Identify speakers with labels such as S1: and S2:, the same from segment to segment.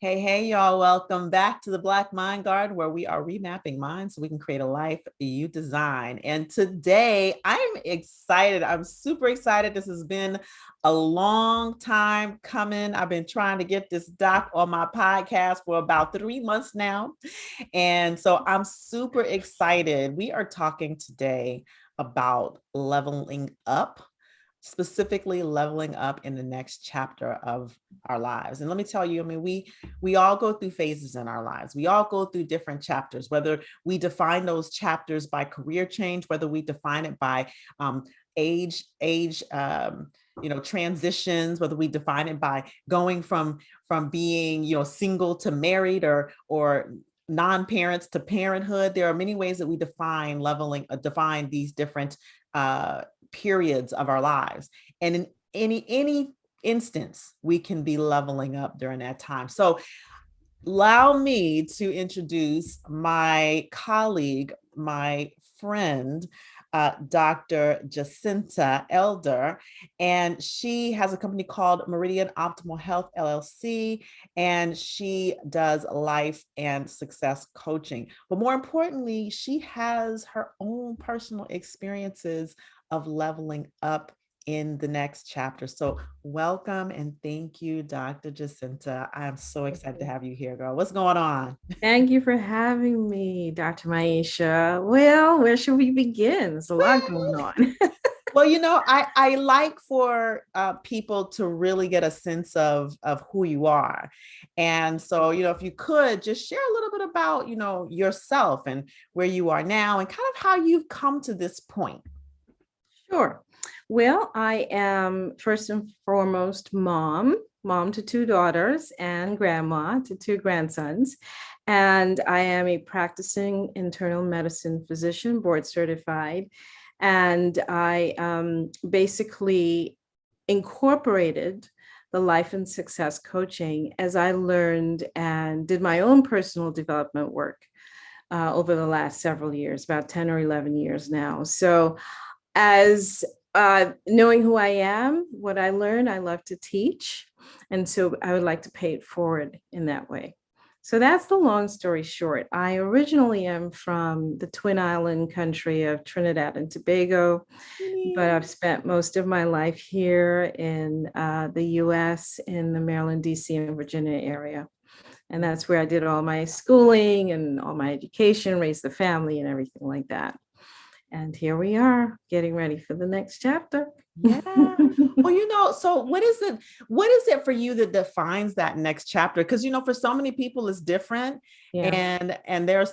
S1: Hey, hey, y'all. Welcome back to the Black Mind Guard, where we are remapping minds so we can create a life you design. And today I'm excited. I'm super excited. This has been a long time coming. I've been trying to get this doc on my podcast for about 3 months now. And so I'm super excited. We are talking today about leveling up, specifically leveling up in the next chapter of our lives. And let me tell you, I mean, we all go through phases in our lives. We all go through different chapters, whether we define those chapters by career change, whether we define it by age, transitions, whether we define it by going from being, single to married or non-parents to parenthood. There are many ways that we define these different periods of our lives. And in any instance, we can be leveling up during that time. So allow me to introduce my colleague, my friend, Dr. Jacinta Elder, and she has a company called Meridian Optimal Health LLC, and she does life and success coaching. But more importantly, she has her own personal experiences of leveling up in the next chapter. So welcome and thank you, Dr. Jacinta. I am so excited to have you here, girl. What's going on?
S2: Thank you for having me, Dr. Maisha. Well, where should we begin? There's a lot going on.
S1: Well, I like for people to really get a sense of who you are. And so, if you could just share a little bit about, yourself and where you are now and kind of how you've come to this point.
S2: Sure. Well, I am first and foremost mom to two daughters and grandma to two grandsons. And I am a practicing internal medicine physician, board certified. And I basically incorporated the life and success coaching as I learned and did my own personal development work over the last several years, about 10 or 11 years now. So as knowing who I am, what I learned, I love to teach. And so I would like to pay it forward in that way. So that's the long story short. I originally am from the Twin Island country of Trinidad and Tobago, but I've spent most of my life here in the US, in the Maryland, DC, and Virginia area. And that's where I did all my schooling and all my education, raised the family, and everything like that. And here we are getting ready for the next chapter.
S1: Yeah. Well, so what is it for you that defines that next chapter? Because for so many people it's different.
S2: Yeah.
S1: And there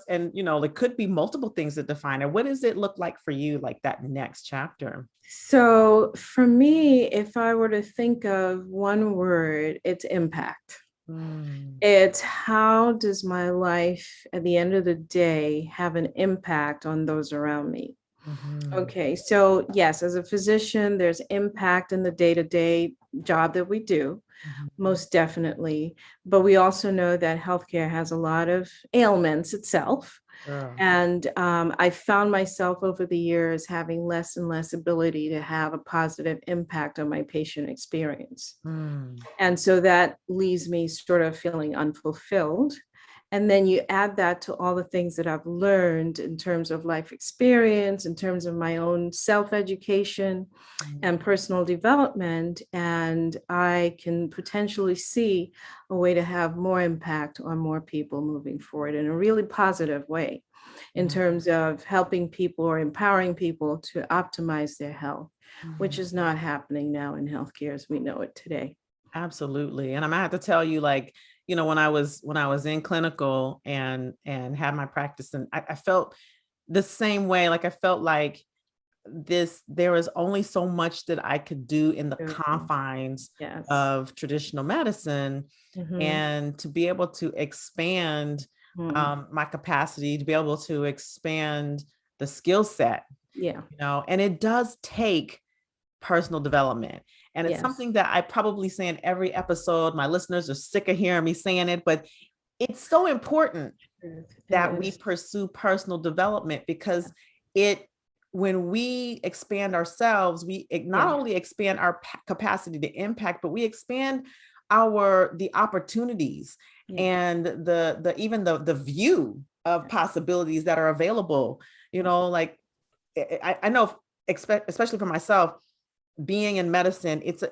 S1: could be multiple things that define it. What does it look like for you, like that next chapter?
S2: So for me, if I were to think of one word, it's impact.
S1: Mm.
S2: It's how does my life at the end of the day have an impact on those around me?
S1: Mhm.
S2: Okay, so yes, as a physician, there's impact in the day-to-day job that we do,
S1: Mhm.
S2: most definitely. But we also know that healthcare has a lot of ailments itself.
S1: Girl.
S2: And I found myself over the years having less and less ability to have a positive impact on my patient experience.
S1: Mm.
S2: And so that leaves me sort of feeling unfulfilled. And then you add that to all the things that I've learned in terms of life experience, in terms of my own self education
S1: Mm.
S2: and personal development. And I can potentially see a way to have more impact on more people moving forward in a really positive way in
S1: Yeah.
S2: terms of helping people or empowering people to optimize their health, which
S1: Mhm.
S2: is not happening now in healthcare as we know it today.
S1: Absolutely. And I'm gonna have to tell you, like, when I was in clinical and had my practice, and I felt the same way. Like I felt like there was only so much that I could do in the
S2: Mhm.
S1: confines
S2: Yes.
S1: of traditional medicine,
S2: Mhm.
S1: and to be able to expand
S2: Mhm.
S1: my capacity, to be able to expand the skill set,
S2: Yeah.
S1: and it does take personal development. And it's
S2: Yes.
S1: something that I probably say in every episode. My listeners are sick of hearing me saying it, but it's so important
S2: It
S1: that we
S2: is.
S1: pursue personal development, because it when we expand ourselves, we not
S2: Yeah.
S1: only expand our capacity to impact, but we expand the opportunities
S2: Yeah.
S1: and the even the view of possibilities that are available. Like I know, especially for myself, being in medicine, it's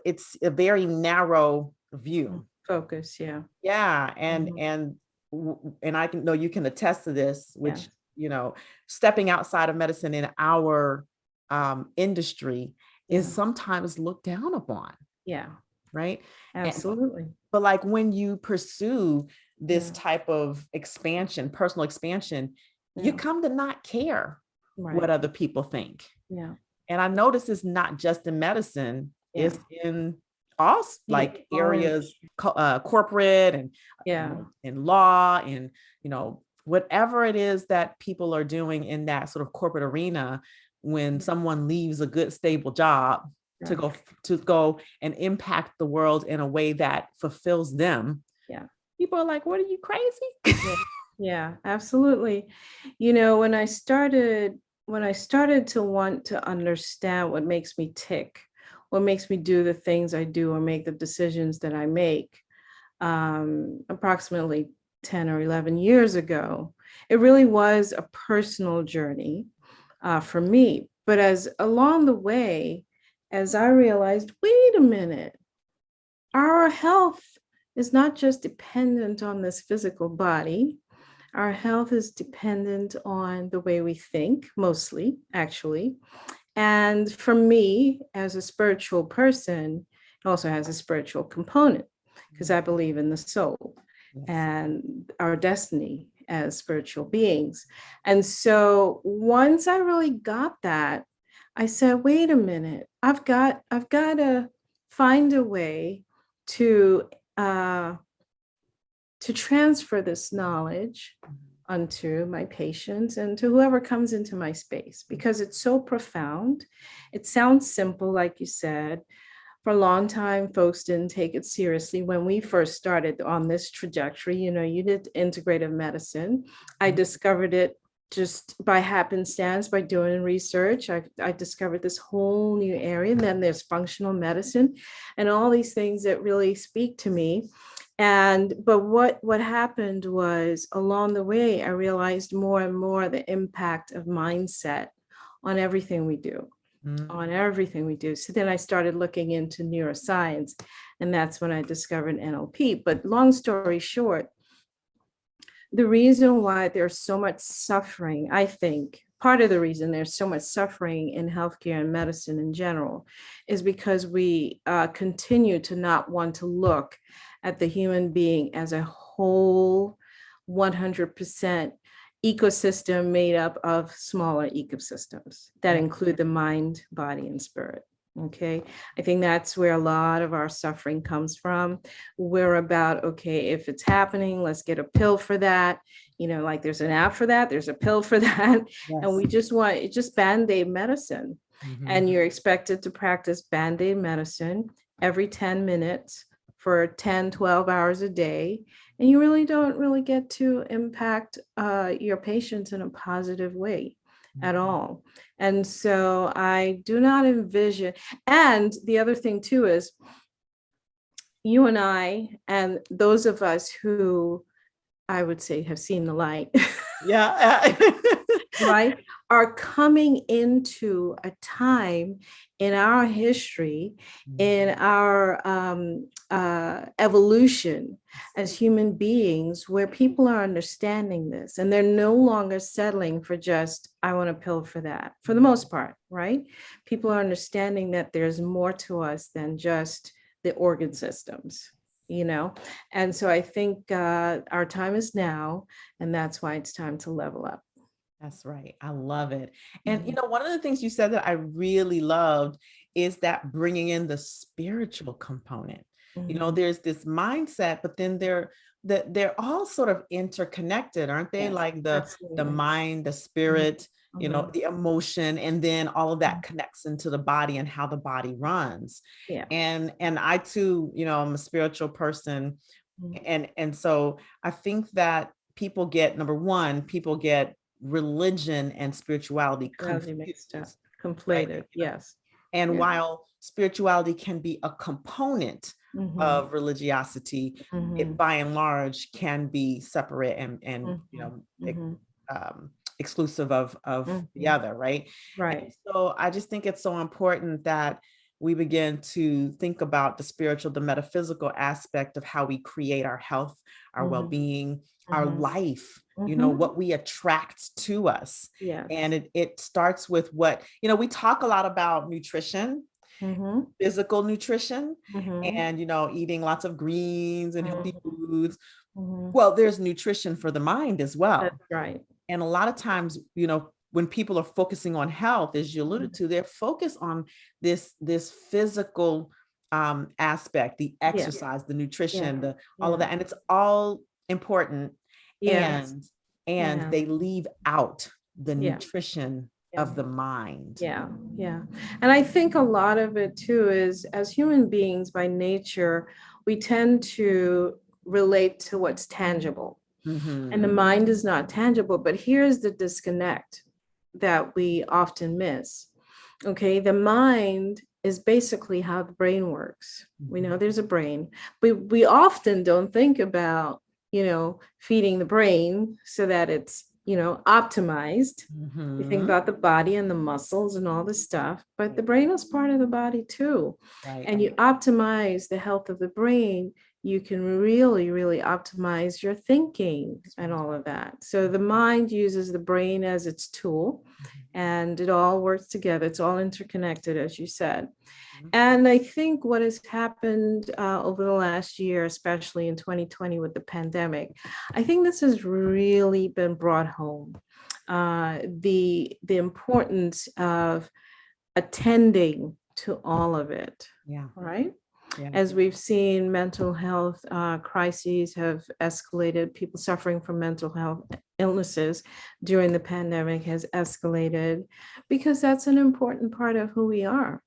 S1: a very narrow view.
S2: Focus. Yeah.
S1: Yeah,
S2: Mhm.
S1: and I can know you can attest to this,
S2: Yeah.
S1: which, stepping outside of medicine in our industry is
S2: Yeah.
S1: sometimes looked down upon,
S2: Yeah.
S1: right? And
S2: Absolutely.
S1: but like when you pursue this
S2: Yeah.
S1: type of expansion, personal expansion, you
S2: Yeah.
S1: come to not care what
S2: Right.
S1: other people think.
S2: Yeah.
S1: And I notice it's not just in medicine,
S2: Yeah.
S1: it's in all
S2: Yeah.
S1: like
S2: All
S1: areas,
S2: industry.
S1: corporate and
S2: Yeah.
S1: in law and whatever it is that people are doing in that sort of corporate arena. When someone leaves a good stable job to
S2: Yeah.
S1: go and impact the world in a way that fulfills them,
S2: Yeah.
S1: people are like, "What, are you crazy?"
S2: Yeah. Yeah. Absolutely. When I started to want to understand what makes me tick, what makes me do the things I do or make the decisions that I make, approximately 10 or 11 years ago, it really was a personal journey for me. But as along the way, as I realized, wait a minute, our health is not just dependent on this physical body. Our health is dependent on the way we think, mostly, actually. And for me, as a spiritual person, it also has a spiritual component because I believe in the soul
S1: Yes.
S2: and our destiny as spiritual beings. And so once I really got that, I said, wait a minute, I've got to find a way to uh, to transfer this knowledge unto my patients and to whoever comes into my space because it's so profound. It sounds simple, like you said. For a long time, folks didn't take it seriously. When we first started on this trajectory, you did integrative medicine. I discovered it just by happenstance, by doing research. I discovered this whole new area. And then there's functional medicine and all these things that really speak to me. But what happened was along the way, I realized more and more the impact of mindset on everything we do,
S1: Mhm.
S2: on everything we do. So then I started looking into neuroscience, and that's when I discovered NLP. But long story short, the reason why there's so much suffering, I think, part of the reason there's so much suffering in healthcare and medicine in general is because we continue to not want to look at the human being as a whole 100% ecosystem made up of smaller ecosystems that
S1: Yeah.
S2: include the mind, body, and spirit. Okay. I think that's where a lot of our suffering comes from. We're about, okay, if it's happening, let's get a pill for that. Like there's an app for that, there's a pill for that. And
S1: Yes.
S2: we just want it's just band-aid medicine. And
S1: Mhm.
S2: you're expected to practice band-aid medicine every 10 minutes for 10, 12 hours a day. And you really don't really get to impact your patients in a positive way at all. And so I do not envision. And the other thing too is you and I, and those of us who I would say have seen the light,
S1: Yeah.
S2: right, are coming into a time in our history, in our evolution as human beings, where people are understanding this and they're no longer settling for just, I want a pill for that, for the most part, right? People are understanding that there's more to us than just the organ systems. And so I think our time is now, and that's why it's time to level up.
S1: That's right. I love it. And
S2: Mhm.
S1: one of the things you said that I really loved is that bringing in the spiritual component.
S2: Mhm.
S1: There's this mindset, but then they're all sort of interconnected, aren't they?
S2: Yes,
S1: Like the
S2: absolutely.
S1: mind, the
S2: Mhm.
S1: spirit,
S2: Mhm.
S1: the emotion, and then all of that
S2: Mhm.
S1: connects into the body and how the body runs.
S2: Yeah.
S1: And I too, I'm a spiritual person.
S2: Mhm.
S1: And so I think that number one, people get religion and spirituality
S2: Reality mixed up,
S1: confused, right?
S2: conflated. Yes.
S1: And
S2: Yeah.
S1: while spirituality can be a component
S2: Mhm.
S1: of religiosity, it
S2: Mhm.
S1: by and large can be separate and
S2: Mhm. Mhm.
S1: exclusive of the
S2: Mhm.
S1: other, right? And
S2: Right.
S1: so I just think it's so important that we begin to think about the spiritual, the metaphysical aspect of how we create our health, our
S2: Mhm.
S1: well-being, our
S2: Mhm.
S1: life,
S2: Mhm.
S1: what we attract to us. And
S2: Yes.
S1: it starts with what, we talk a lot about nutrition,
S2: Mhm.
S1: physical nutrition,
S2: Mhm.
S1: and eating lots of greens and healthy
S2: Mhm.
S1: foods.
S2: Mhm.
S1: Well, there's nutrition for the mind as well.
S2: That's right.
S1: And a lot of times, when people are focusing on health, as you alluded
S2: Mhm.
S1: to, they're focused on this physical aspect, the
S2: Yeah.
S1: exercise, the
S2: Yeah.
S1: nutrition, the all of
S2: Yeah.
S1: that, and it's all important.
S2: Yes.
S1: And
S2: Yeah.
S1: they leave out the
S2: Yeah.
S1: nutrition
S2: Yeah.
S1: of the mind.
S2: Yeah, yeah. And I think a lot of it too is as human beings by nature, we tend to relate to what's tangible. And the
S1: Hmm.
S2: mind is not tangible, but here's the disconnect that we often miss. Okay, the mind is basically how the brain works. We know there's a brain, but we often don't think about, feeding the brain so that it's, optimized. We think
S1: Hmm.
S2: about the body and the muscles and all this stuff, but the brain is part of the body too.
S1: Right.
S2: And you optimize the health of the brain, you can really, really optimize your thinking and all of that. So the mind uses the brain as its tool and it all works together. It's all interconnected, as you said.
S1: Mhm.
S2: And I think what has happened over the last year, especially in 2020 with the pandemic, I think this has really been brought home. The importance of attending to all of it,
S1: Yeah.
S2: right?
S1: Yeah.
S2: As we've seen, mental health crises have escalated. People suffering from mental health illnesses during the pandemic has escalated because that's an important part of who we are,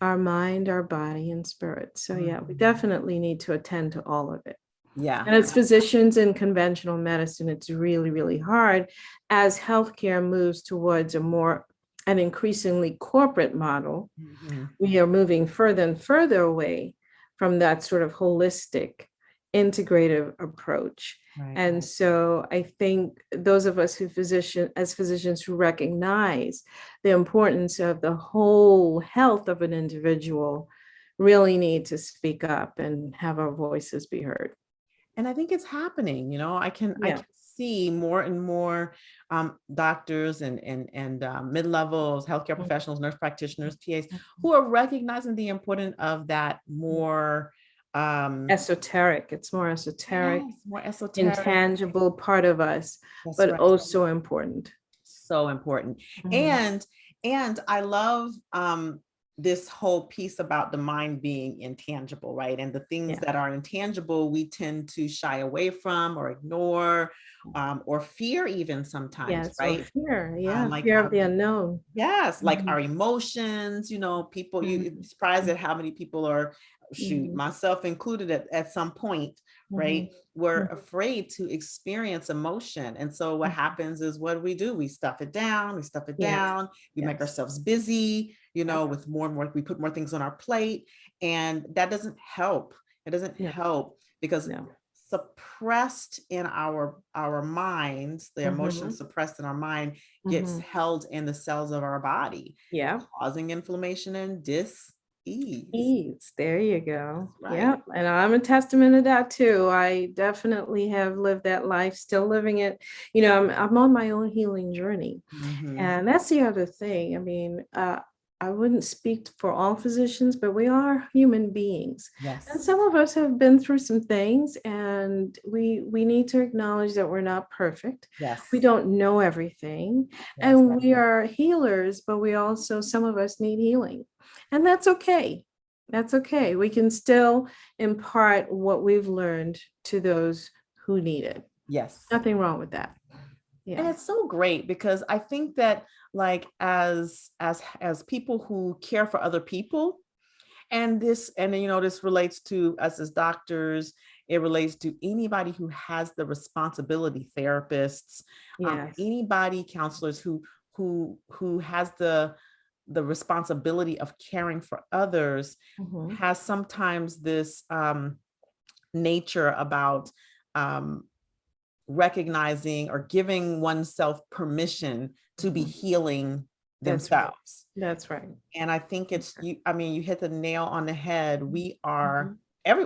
S2: our mind, our body, and spirit. So, yeah, we
S1: Mhm.
S2: definitely need to attend to all of it.
S1: Yeah.
S2: And as physicians in conventional medicine, it's really, really hard as healthcare moves towards an increasingly corporate model.
S1: Mhm.
S2: We are moving further and further away from that sort of holistic, integrative approach.
S1: Right.
S2: And so I think those of us as physicians who recognize the importance of the whole health of an individual really need to speak up and have our voices be heard.
S1: And I think it's happening, I
S2: Yeah.
S1: can see more and more doctors and mid-levels, healthcare professionals, nurse practitioners, PAs, who are recognizing the importance of that more um
S2: Esoteric. It's more esoteric,
S1: yes, more esoteric.
S2: intangible part of us,
S1: That's
S2: but
S1: right.
S2: also important.
S1: So important.
S2: Mhm.
S1: And I love this whole piece about the mind being intangible, right? And the things
S2: Yeah.
S1: that are intangible we tend to shy away from or ignore, or fear even sometimes,
S2: Yes, or
S1: right?
S2: fear. Yeah,
S1: Like
S2: fear of
S1: our
S2: the unknown.
S1: Yes, like
S2: Mhm.
S1: our emotions, people, you'd be
S2: Mhm.
S1: surprised at how many people are, shoot,
S2: Mhm.
S1: myself included at some point,
S2: Mhm.
S1: right? We're
S2: Mhm.
S1: afraid to experience emotion. And so what
S2: Mhm.
S1: happens is what do? We stuff it down,
S2: Yes,
S1: we make
S2: yes.
S1: ourselves busy,
S2: Yep.
S1: with more and more, we put more things on our plate. And that doesn't help. It doesn't
S2: No,
S1: help because
S2: no.
S1: suppressed in our minds, the emotions
S2: Mhm.
S1: suppressed in our mind gets
S2: Mhm.
S1: held in the cells of our body,
S2: Yeah.
S1: causing inflammation and dis-ease.
S2: Ease. There you go.
S1: That's right.
S2: Yeah. And I'm a testament to that too. I definitely have lived that life, still living it. I'm on my own healing journey.
S1: Hmm.
S2: And that's the other thing. I mean, I wouldn't speak for all physicians, but we are human beings. And
S1: Yes.
S2: some of us have been through some things, and we need to acknowledge that we're not perfect. We
S1: Yes.
S2: don't know everything,
S1: Yes.
S2: and we are healers, but we also, some of us need healing. And that's okay. That's okay. We can still impart what we've learned to those who need it.
S1: Yes.
S2: Nothing wrong with that.
S1: And
S2: Yeah.
S1: it's so great because I think that, like, as people who care for other people, this relates to us as doctors, it relates to anybody who has the responsibility, therapists,
S2: Yes.
S1: anybody, counselors who has the the responsibility of caring for others
S2: Mhm.
S1: has sometimes this nature about recognizing or giving oneself permission to be
S2: Mhm.
S1: healing
S2: That's right.
S1: themselves.
S2: That's right.
S1: And I think it's you, I mean, you hit the nail on the head.
S2: Mhm.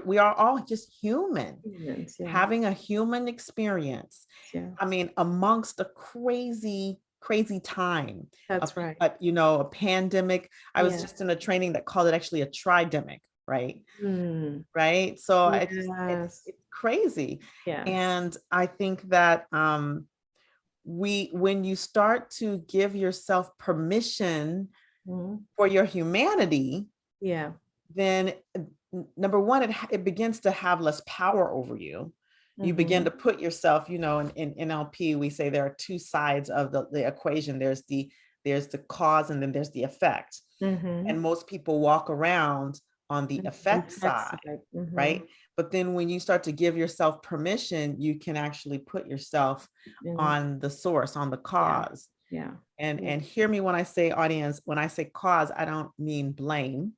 S1: We are all just human,
S2: Humans, yeah.
S1: having a human experience. I
S2: Yes.
S1: mean, amongst a crazy, crazy time,
S2: That's right.
S1: a pandemic. I was
S2: Yeah.
S1: just in a training that called it actually a tridemic, right?
S2: Mm.
S1: Right. So
S2: Yes.
S1: it's crazy.
S2: Yes.
S1: And I think that when you start to give yourself permission
S2: Mhm.
S1: for your humanity,
S2: Yeah.
S1: then number one, it begins to have less power over you. You begin
S2: Mhm.
S1: to put yourself, in NLP, we say there are two sides of the equation. There's the cause and then there's the effect.
S2: Mhm.
S1: And most people walk around on the effect
S2: That's
S1: side,
S2: right. Mhm.
S1: right? But then when you start to give yourself permission, you can actually put yourself
S2: Mhm.
S1: on the source, on the
S2: Yeah.
S1: cause.
S2: Yeah.
S1: And
S2: Yeah.
S1: and hear me when I say audience, when I say cause, I don't mean blame.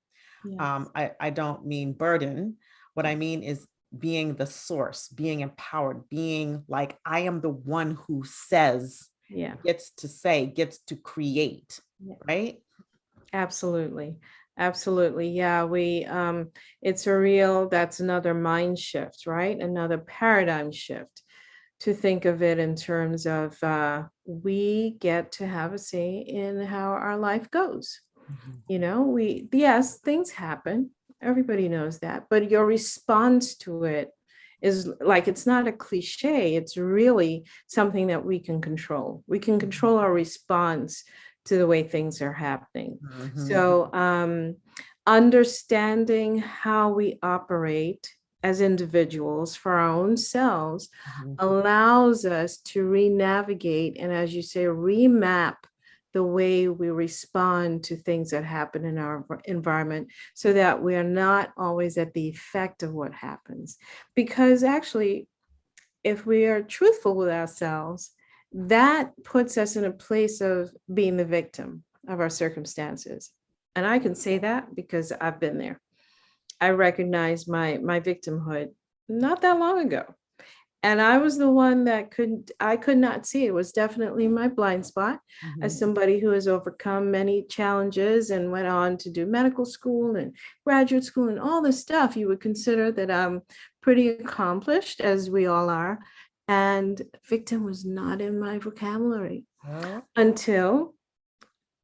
S2: Yes.
S1: I don't mean burden. What I mean is being the source, being empowered, being like, I am the one who says,
S2: Yeah.
S1: gets to say, gets to create,
S2: Yeah.
S1: right?
S2: Absolutely. Absolutely. Yeah, it's a real, that's another mind shift, right? Another paradigm shift to think of it in terms of we get to have a say in how our life goes.
S1: Mhm.
S2: Yes, things happen. Everybody knows that, but your response to it is like, it's not a cliche. It's really something that we can control. We can control our response to the way things are happening.
S1: Mhm.
S2: So, understanding how we operate as individuals for our own selves
S1: Mhm.
S2: allows us to re-navigate and, as you say, remap the way we respond to things that happen in our environment so that we are not always at the effect of what happens. Because actually, if we are truthful with ourselves, that puts us in a place of being the victim of our circumstances. And I can say that because I've been there. I recognized my victimhood not that long ago. And I was the one that I could not see. It was definitely my blind spot as
S1: Mhm.
S2: somebody who has overcome many challenges and went on to do medical school and graduate school and all this stuff. You would consider that I'm pretty accomplished, as we all are. And victim was not in my vocabulary
S1: Oh.
S2: until,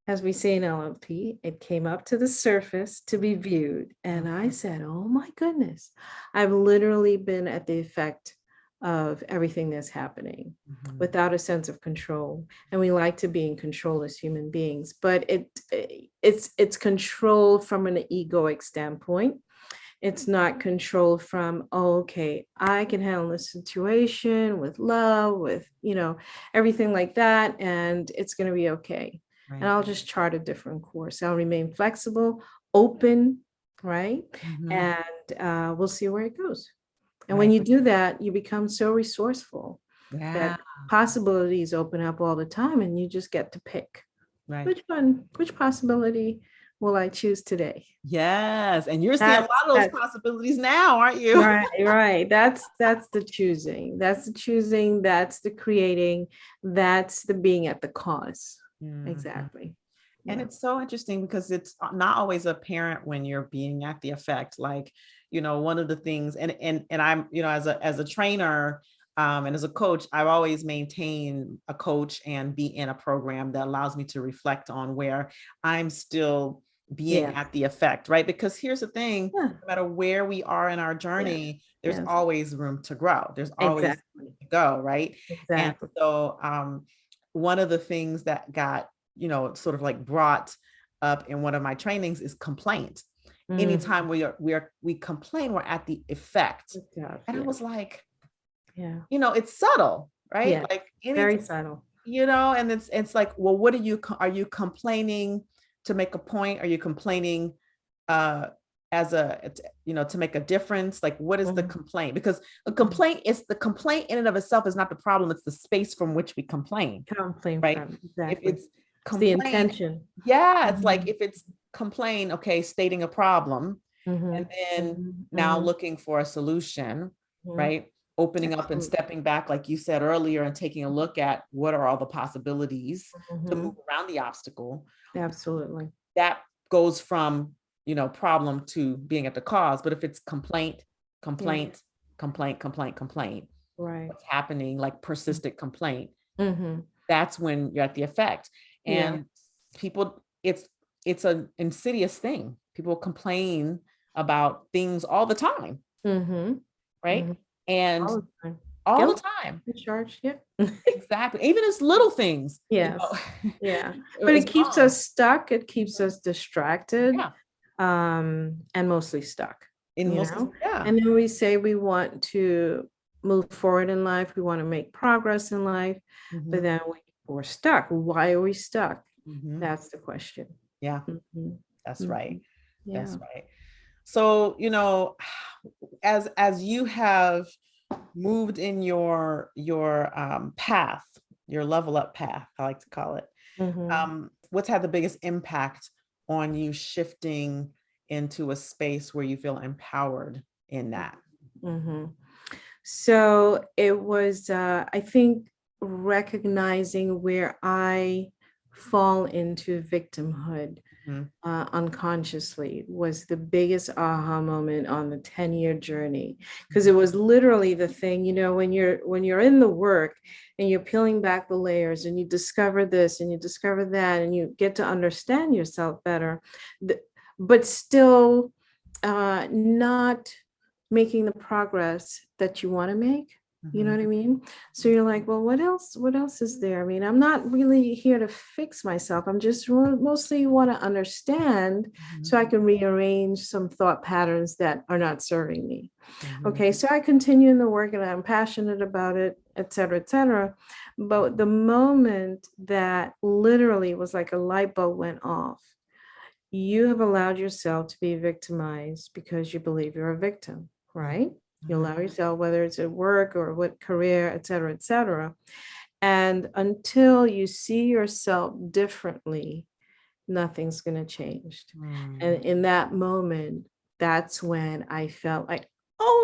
S2: as we say in LLP, it came up to the surface to be viewed. And I said, oh my goodness, I've literally been at the effect of everything that's happening
S1: Mhm.
S2: without a sense of control. And we like to be in control as human beings, but it's control from an egoic standpoint. It's not controlled from, oh, okay, I can handle this situation with love, with, everything like that, and it's going to be okay. And
S1: Right.
S2: I'll just chart a different course. I'll remain flexible, open, right?
S1: Mhm.
S2: And we'll see where it goes. And when
S1: Right.
S2: you do that, you become so resourceful
S1: Yeah.
S2: that possibilities open up all the time, and you just get to pick
S1: Right.
S2: which possibility will I choose today?
S1: Yes. And you're seeing a lot
S2: That's
S1: of those
S2: that's
S1: possibilities now, aren't you?
S2: Right, right. That's the choosing. That's the choosing. That's the creating. That's the being at the cause.
S1: Mhm.
S2: Exactly.
S1: And
S2: Yeah.
S1: it's so interesting because it's not always apparent when you're being at the effect. Like, one of the things, and I'm, as a trainer, and as a coach, I've always maintained a coach and be in a program that allows me to reflect on where I'm still being
S2: Yes.
S1: at the effect, right? Because here's the thing,
S2: Yeah.
S1: no matter where we are in our
S2: Yes.
S1: journey, there's
S2: Yes.
S1: always room to grow. There's always
S2: Exactly.
S1: to go, right? And
S2: Exactly.
S1: so one of the things that got sort of like brought up in one of my trainings is complaint.
S2: Mhm.
S1: Anytime we complain, we're at the effect.
S2: Good job.
S1: And I
S2: Yeah.
S1: was like,
S2: Yeah.
S1: it's subtle, right?
S2: Yeah.
S1: Like anytime,
S2: Very subtle.
S1: and it's like, well, what are you complaining to make a point? Are you complaining uh as to make a difference? Like, what is the
S2: Mhm.
S1: complaint? Because
S2: Mhm.
S1: the complaint in and of itself is not the problem, it's the space from which we complain,
S2: Complain
S1: right?
S2: from.
S1: If
S2: Exactly.
S1: it's
S2: It's the
S1: complain,
S2: intention.
S1: yeah, it's like if it's complain, okay, stating a problem, and
S2: Mhm,
S1: then
S2: mhm,
S1: now
S2: mhm,
S1: looking for a solution,
S2: mhm.
S1: right? Opening up and
S2: Absolutely.
S1: stepping back, like you said earlier, and taking a look at what are all the possibilities to move
S2: Mhm.
S1: around the obstacle.
S2: Absolutely.
S1: That goes from, problem to being at the cause. But if it's complaint,
S2: Yeah.
S1: complaint, complaint, complaint, complaint,
S2: Right.
S1: what's happening, like persistent complaint,
S2: Mhm.
S1: that's when you're at the effect.
S2: Yeah.
S1: And people, it's an insidious thing. People complain about things all the time,
S2: Mhm.
S1: right?
S2: Mhm.
S1: And
S2: All the time.
S1: all the
S2: Guilt
S1: time.
S2: and charge. Yeah.
S1: Exactly. Even as little things,
S2: Yes. Yeah. But it
S1: as
S2: keeps
S1: moms.
S2: us stuck. It keeps us distracted,
S1: Yeah.
S2: and mostly stuck,
S1: In
S2: you
S1: most,
S2: know?
S1: yeah.
S2: And then we say we want to move forward in life, we want to make progress in life, but
S1: Mhm,
S2: then we're stuck. Why are we stuck?
S1: mhm.
S2: That's the question.
S1: Yeah,
S2: Mhm.
S1: that's right.
S2: Mhm. Yeah.
S1: That's right. So, as you have moved in your path, your level up path, I like to call it,
S2: Mhm.
S1: what's had the biggest impact on you shifting into a space where you feel empowered in that?
S2: Mhm. So it was, I think, recognizing where I fall into victimhood
S1: Mhm,
S2: unconsciously was the biggest aha moment on the 10-year journey, because
S1: mhm,
S2: it was literally the thing, when you're in the work and you're peeling back the layers and you discover this and you discover that and you get to understand yourself better, th- but still not making the progress that you want to make. You know
S1: mhm,
S2: what I mean? So you're like, well, what else is there? I mean, I'm not really here to fix myself. I'm just mostly want to understand so I
S1: mhm,
S2: can rearrange some thought patterns that are not serving me.
S1: mhm,
S2: Okay, so I continue in the work and I'm passionate about it, et cetera, et cetera. But the moment that literally was like a light bulb went off, you have allowed yourself to be victimized because you believe you're a victim,
S1: mhm,
S2: right? You
S1: mhm,
S2: allow yourself, whether it's at work or what career, et cetera, et cetera. And until you see yourself differently, nothing's going to change.
S1: mhm.
S2: And in that moment, that's when I felt like, oh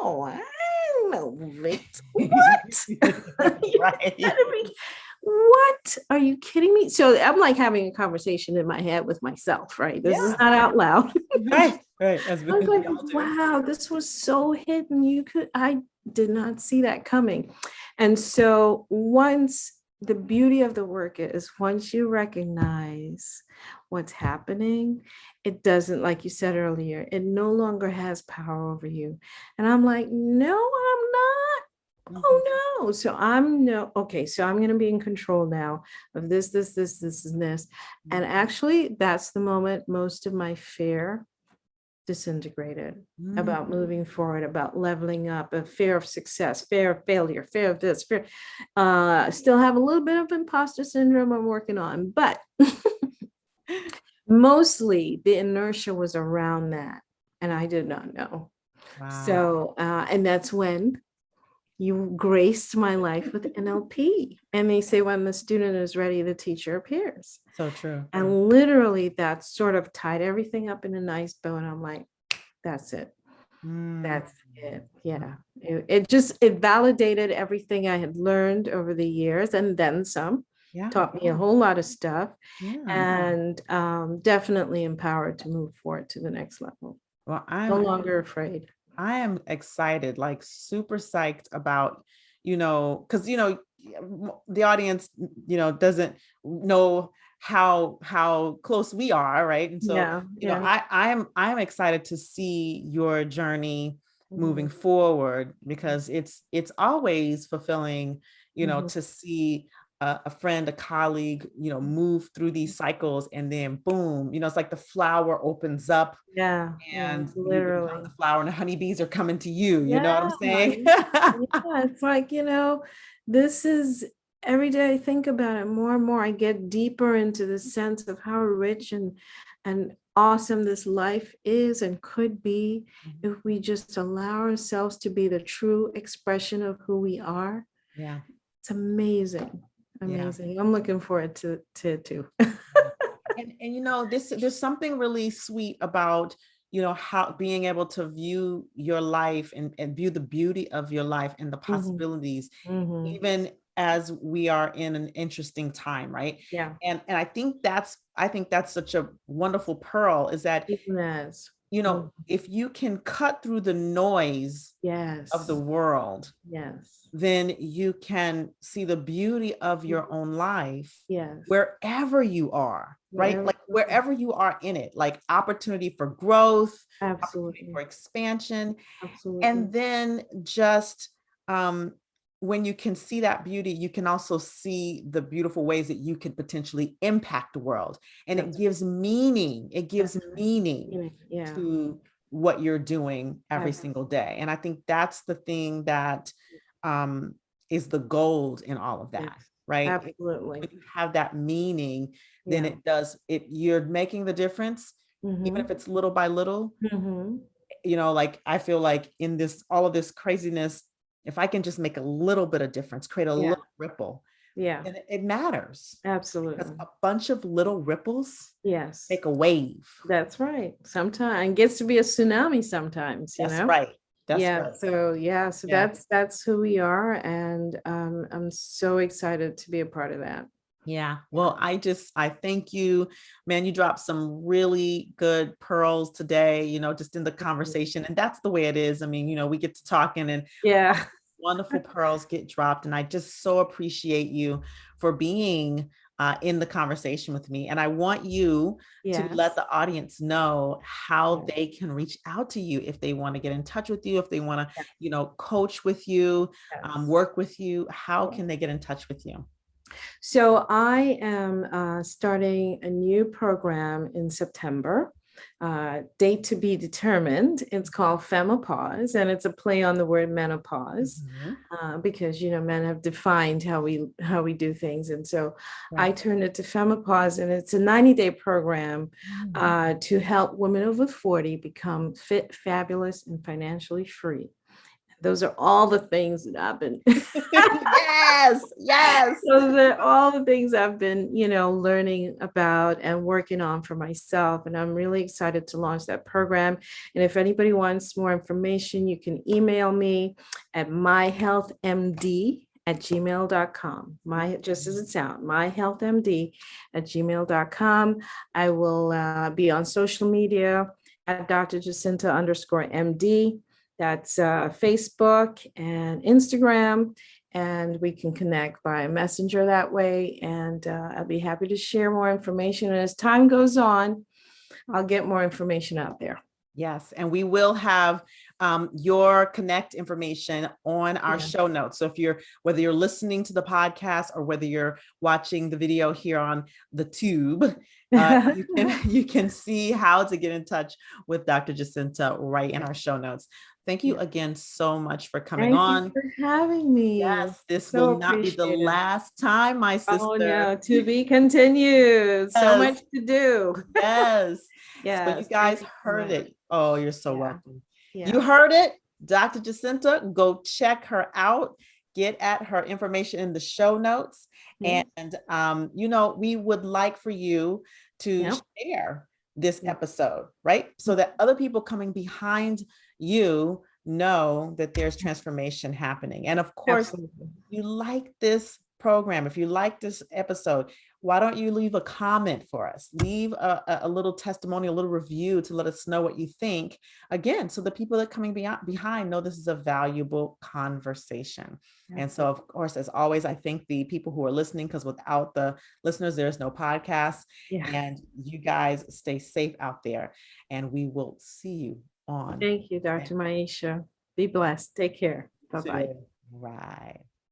S2: no, I'm no victim. What? You
S1: Right.
S2: gotta be, what? Are you kidding me? So I'm like having a conversation in my head with myself, right? This is
S1: Yeah.
S2: not out loud.
S1: Right. Right. As
S2: I was
S1: we
S2: like,
S1: all do.
S2: wow, this was so hidden. I did not see that coming. And so once the beauty of the work is once you recognize what's happening, it doesn't, like you said earlier, it no longer has power over you. And I'm like, no, I'm not.
S1: Mhm,
S2: Oh no. So I'm no, okay, so I'm gonna be in control now of this, and this. And actually, that's the moment most of my fear disintegrated
S1: mhm,
S2: about moving forward, about leveling up, a fear of success, fear of failure, fear of this, fear. Still have a little bit of imposter syndrome I'm working on, but mostly the inertia was around that, and I did not know.
S1: wow.
S2: So, and that's when you graced my life with NLP. And they say when the student is ready, the teacher appears.
S1: So true.
S2: And literally that sort of tied everything up in a nice bow. And I'm like, that's it.
S1: Mm,
S2: That's it. Yeah. It validated everything I had learned over the years and then some,
S1: yeah.
S2: taught me a whole lot of stuff,
S1: Yeah.
S2: and definitely empowered to move forward to the next level.
S1: Well,
S2: No longer afraid.
S1: I am excited, like super psyched about, because the audience, doesn't know how close we are, right? And so,
S2: Yeah. Yeah.
S1: I'm excited to see your journey moving
S2: Mhm.
S1: forward, because it's always fulfilling,
S2: Mhm.
S1: to see a friend, a colleague, move through these cycles, and then boom, it's like the flower opens up
S2: Yeah. Yeah.
S1: and you become
S2: Literally.
S1: the flower and the honeybees are coming to you. You know what I'm
S2: Yeah,
S1: saying?
S2: yeah, it's like, this is every day I think about it more and more. I get deeper into the sense of how rich and awesome this life is and could be if we just allow ourselves to be the true expression of who we are.
S1: Yeah.
S2: It's amazing. Amazing. I'm looking forward to it too.
S1: And there's something really sweet about, how being able to view your life and view the beauty of your life and the
S2: Mhm,
S1: possibilities,
S2: mhm.
S1: even as we are in an interesting time, right?
S2: Yeah,
S1: And I think that's such a wonderful pearl, is that,
S2: even as. Mm,
S1: if you can cut through the noise of the
S2: yes,
S1: world,
S2: yes,
S1: then you can see the beauty of
S2: mm,
S1: your own life
S2: yes.
S1: wherever you are, right?
S2: Wherever,
S1: Like wherever you are in it, like opportunity for growth, opportunity
S2: absolutely,
S1: for expansion.
S2: absolutely.
S1: And then just um, when you can see that beauty, you can also see the beautiful ways that you could potentially impact the world. And it
S2: That's
S1: gives meaning. It gives
S2: that's right.
S1: meaning
S2: Yeah,
S1: to what you're doing every single
S2: absolutely.
S1: day. And I think that's the thing that um, is the gold in all of
S2: Yes,
S1: that, right?
S2: absolutely.
S1: When you have that meaning, then
S2: Yeah.
S1: you're making the difference, even
S2: Mm-hmm.
S1: if it's little by little.
S2: Mm-hmm.
S1: Like I feel like in all of this craziness, if I can just make a little bit of difference, create a
S2: Yeah.
S1: little ripple,
S2: Yeah.
S1: then it matters, because
S2: Absolutely.
S1: a bunch of little ripples
S2: Yes.
S1: make a wave.
S2: That's right. Sometimes it gets to be a tsunami sometimes,
S1: That's right. That's
S2: Yeah.
S1: right.
S2: So yeah, so
S1: Yeah.
S2: that's who we are. And I'm so excited to be a part of that.
S1: Yeah.
S2: Yeah.
S1: Well, I thank you, man. You dropped some really good pearls today, just in the conversation. And that's the way it is. I mean, we get to talking and
S2: Yeah.
S1: wonderful pearls get dropped. And I just so appreciate you for being in the conversation with me. And I want you to let
S2: Yes.
S1: the audience know how
S2: Yes.
S1: they can reach out to you if they want to get in touch with you, if they want to,
S2: Yes.
S1: coach with you,
S2: Yes.
S1: work with you. How
S2: Yes.
S1: can they get in touch with you?
S2: So I am starting a new program in September. Date to be determined. It's called Femopause, and it's a play on the word menopause,
S1: Mhm.
S2: because men have defined how we do things, and so I
S1: Right.
S2: turned it to Femopause, and it's a 90-day program
S1: Mhm.
S2: to help women over 40 become fit, fabulous, and financially free. Those are all the things that I've been
S1: Yes, yes.
S2: those are all the things I've been, learning about and working on for myself. And I'm really excited to launch that program. And if anybody wants more information, you can email me at myhealthmd@gmail.com. Just as it sounds, myhealthmd@gmail.com. I will be on social media at Dr. Jacinta _ MD. That's Facebook and Instagram, and we can connect by messenger that way. And I'll be happy to share more information. And as time goes on, I'll get more information out there.
S1: Yes, and we will have your connect information on our
S2: Yeah.
S1: show notes. So whether you're listening to the podcast or whether you're watching the video here on the tube, you can see how to get in touch with Dr. Jacinta right in our show notes. Thank you
S2: Yeah.
S1: again so much for coming
S2: Thank you
S1: on.
S2: for having me.
S1: Yes, this
S2: So
S1: will not be the
S2: appreciate it.
S1: last time, my
S2: Oh
S1: sister.
S2: no, to be continued. So
S1: Yes,
S2: much to do.
S1: yes. So you
S2: Yes, thank
S1: guys
S2: you so
S1: heard
S2: much.
S1: it. Oh, you're so
S2: Yeah,
S1: welcome. You
S2: yeah,
S1: heard it. Dr. Jacinta, go check her out. Get at her information in the show notes.
S2: yeah,
S1: And, we would like for you to
S2: yeah,
S1: share this
S2: yeah.
S1: episode, right? So that other people coming behind you know that there's transformation happening. And of course,
S2: Absolutely.
S1: if you like this program, if you like this episode, why don't you leave a comment for us? Leave a little testimony, a little review to let us know what you think. Again, so the people that are coming behind know this is a valuable conversation. And so,
S2: Absolutely.
S1: of course, as always, I thank the people who are listening, because without the listeners, there's no podcast.
S2: Yeah.
S1: And you guys stay safe out there. And we will see you on.
S2: Thank you, Dr. Maisha. Be blessed. Take care. Bye-bye.
S1: Right.